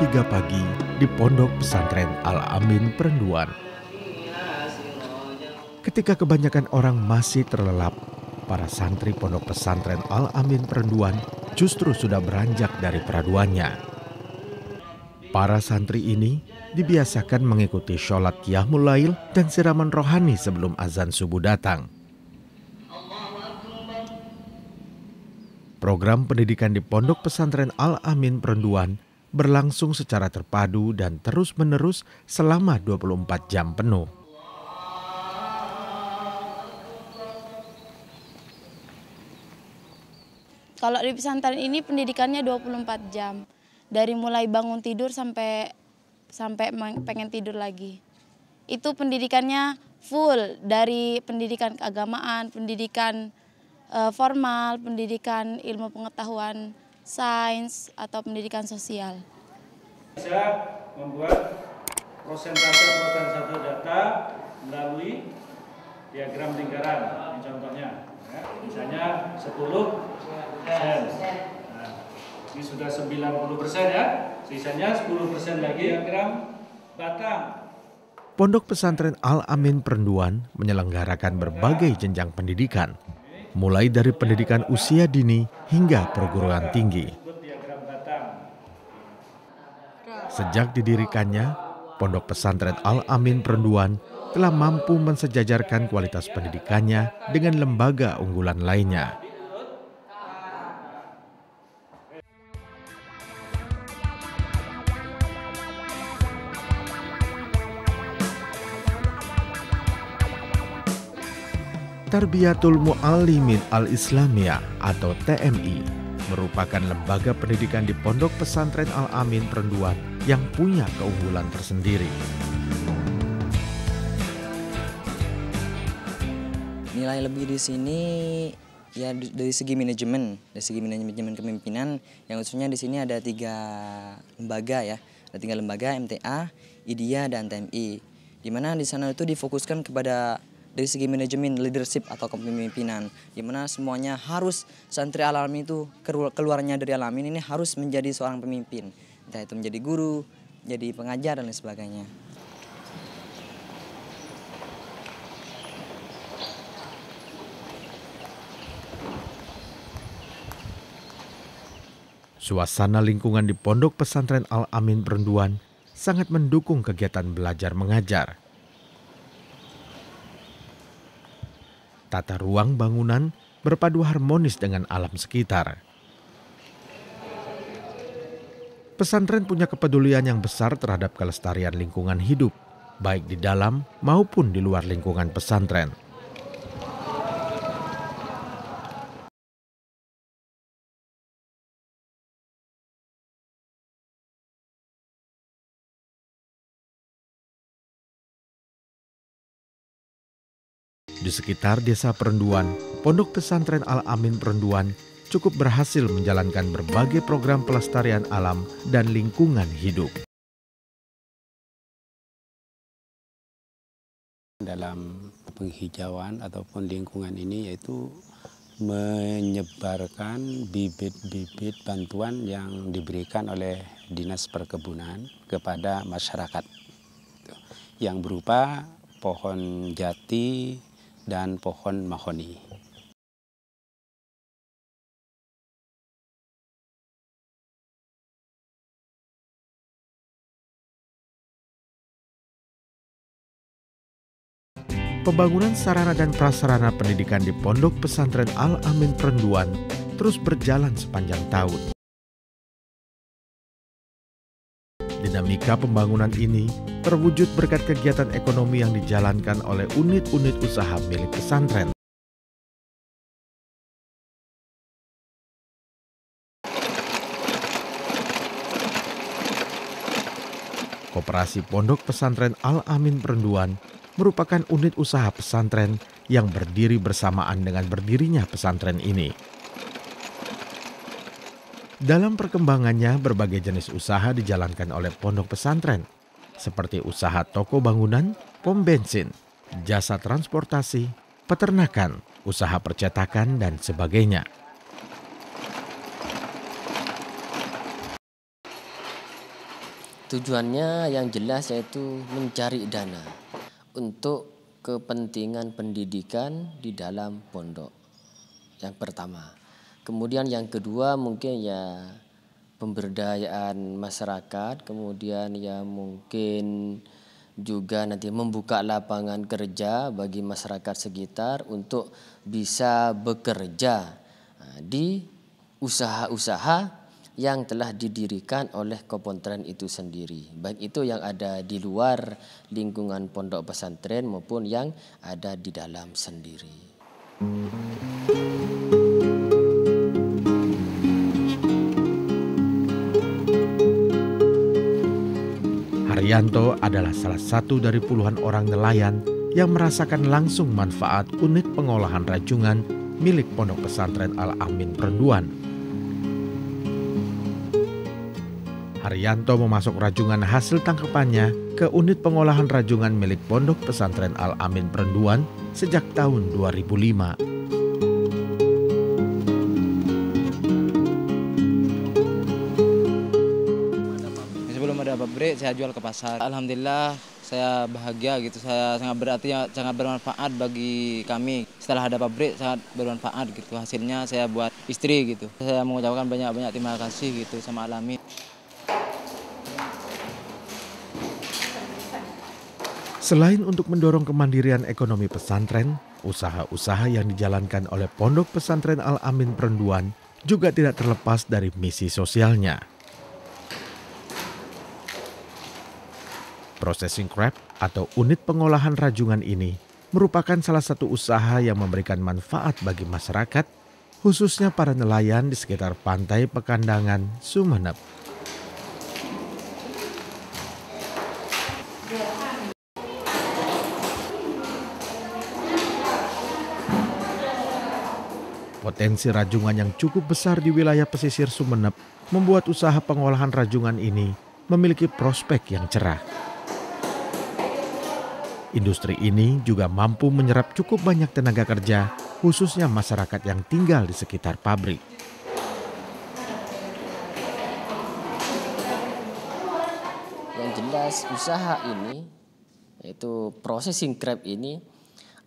3 pagi di Pondok Pesantren Al-Amin Perenduan. Ketika kebanyakan orang masih terlelap, para santri Pondok Pesantren Al-Amin Perenduan justru sudah beranjak dari peraduannya. Para santri ini dibiasakan mengikuti sholat qiyamul lail dan siraman rohani sebelum azan subuh datang. Program pendidikan di Pondok Pesantren Al-Amin Perenduan berlangsung secara terpadu dan terus-menerus selama 24 jam penuh. Kalau di pesantren ini pendidikannya 24 jam. Dari mulai bangun tidur sampai pengen tidur lagi. Itu pendidikannya full, dari pendidikan keagamaan, pendidikan formal, pendidikan ilmu pengetahuan sains, atau pendidikan sosial. Bisa membuat prosentase data melalui diagram lingkaran. Ini contohnya, ya. Misalnya 10%. Nah, ini sudah 90% ya, sisanya 10% lagi diagram batang. Pondok Pesantren Al-Amin Perenduan menyelenggarakan berbagai jenjang pendidikan, mulai dari pendidikan usia dini hingga perguruan tinggi. Sejak didirikannya, Pondok Pesantren Al-Amin Perenduan telah mampu mensejajarkan kualitas pendidikannya dengan lembaga unggulan lainnya. Tarbiyatul Mu'allimin Al-Islamiyah atau TMI merupakan lembaga pendidikan di Pondok Pesantren Al-Amin Perenduan yang punya keunggulan tersendiri. Nilai lebih di sini ya dari segi manajemen, kepemimpinan, yang khususnya di sini ada 3 lembaga ya, ada 3 lembaga, MTA, IDIA, dan TMI. Di mana di sana itu difokuskan kepada dari segi manajemen, leadership atau kepemimpinan, di mana semuanya harus santri Al-Amin itu keluarnya dari Al-Amin ini harus menjadi seorang pemimpin, entah itu menjadi guru, jadi pengajar dan lain sebagainya. Suasana lingkungan di Pondok Pesantren Al-Amin Perenduan sangat mendukung kegiatan belajar mengajar. Tata ruang bangunan berpadu harmonis dengan alam sekitar. Pesantren punya kepedulian yang besar terhadap kelestarian lingkungan hidup, baik di dalam maupun di luar lingkungan pesantren. Di sekitar desa Perenduan, Pondok Pesantren Al-Amin Perenduan cukup berhasil menjalankan berbagai program pelestarian alam dan lingkungan hidup. Dalam penghijauan ataupun lingkungan ini yaitu menyebarkan bibit-bibit bantuan yang diberikan oleh Dinas Perkebunan kepada masyarakat, yang berupa pohon jati dan pohon mahoni. Pembangunan sarana dan prasarana pendidikan di Pondok Pesantren Al-Amin Perenduan terus berjalan sepanjang tahun. Dinamika pembangunan ini terwujud berkat kegiatan ekonomi yang dijalankan oleh unit-unit usaha milik pesantren. Koperasi Pondok Pesantren Al-Amin Perenduan merupakan unit usaha pesantren yang berdiri bersamaan dengan berdirinya pesantren ini. Dalam perkembangannya, berbagai jenis usaha dijalankan oleh pondok pesantren, seperti usaha toko bangunan, pom bensin, jasa transportasi, peternakan, usaha percetakan, dan sebagainya. Tujuannya yang jelas yaitu mencari dana untuk kepentingan pendidikan di dalam pondok. Yang pertama. Kemudian yang kedua mungkin ya pemberdayaan masyarakat, kemudian ya mungkin juga nanti membuka lapangan kerja bagi masyarakat sekitar untuk bisa bekerja di usaha-usaha yang telah didirikan oleh Kepontren itu sendiri. Baik itu yang ada di luar lingkungan pondok pesantren maupun yang ada di dalam sendiri. Haryanto adalah salah satu dari puluhan orang nelayan yang merasakan langsung manfaat unit pengolahan rajungan milik Pondok Pesantren Al-Amin Perenduan. Haryanto memasok rajungan hasil tangkapannya ke unit pengolahan rajungan milik Pondok Pesantren Al-Amin Perenduan sejak tahun 2005. Sebelum ada pabrik, saya jual ke pasar. Alhamdulillah, saya bahagia gitu. Saya sangat bermanfaat bagi kami. Setelah ada pabrik, sangat bermanfaat gitu. Hasilnya saya buat istri gitu. Saya mengucapkan banyak-banyak terima kasih gitu sama Al-Amin. Selain untuk mendorong kemandirian ekonomi pesantren, usaha-usaha yang dijalankan oleh Pondok Pesantren Al-Amin Perenduan juga tidak terlepas dari misi sosialnya. Processing crab atau unit pengolahan rajungan ini merupakan salah satu usaha yang memberikan manfaat bagi masyarakat, khususnya para nelayan di sekitar pantai Pekandangan, Sumeneb. Potensi rajungan yang cukup besar di wilayah pesisir Sumeneb membuat usaha pengolahan rajungan ini memiliki prospek yang cerah. Industri ini juga mampu menyerap cukup banyak tenaga kerja, khususnya masyarakat yang tinggal di sekitar pabrik. Yang jelas usaha ini, yaitu processing crab ini,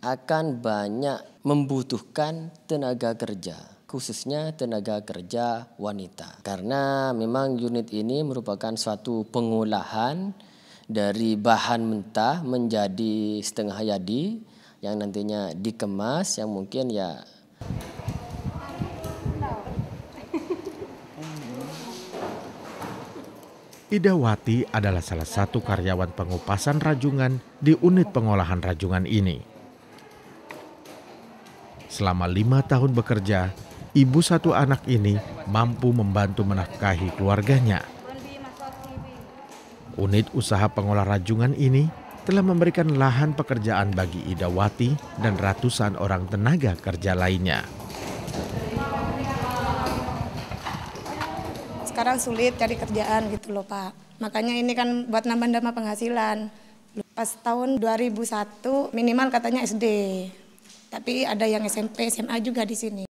akan banyak membutuhkan tenaga kerja, khususnya tenaga kerja wanita. Karena memang unit ini merupakan suatu pengolahan dari bahan mentah menjadi setengah jadi yang nantinya dikemas, yang mungkin ya Idawati adalah salah satu karyawan pengupasan rajungan di unit pengolahan rajungan ini. Selama 5 tahun bekerja, ibu satu anak ini mampu membantu menafkahi keluarganya. Unit usaha pengolah rajungan ini telah memberikan lahan pekerjaan bagi Idawati dan ratusan orang tenaga kerja lainnya. Sekarang sulit cari kerjaan gitu loh Pak. Makanya ini kan buat nambah-nambah penghasilan. Pas tahun 2001 minimal katanya SD. Tapi ada yang SMP, SMA juga di sini.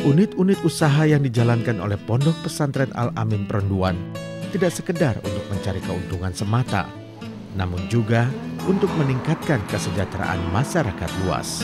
Unit-unit usaha yang dijalankan oleh Pondok Pesantren Al-Amin Perenduan tidak sekedar untuk mencari keuntungan semata, namun juga untuk meningkatkan kesejahteraan masyarakat luas.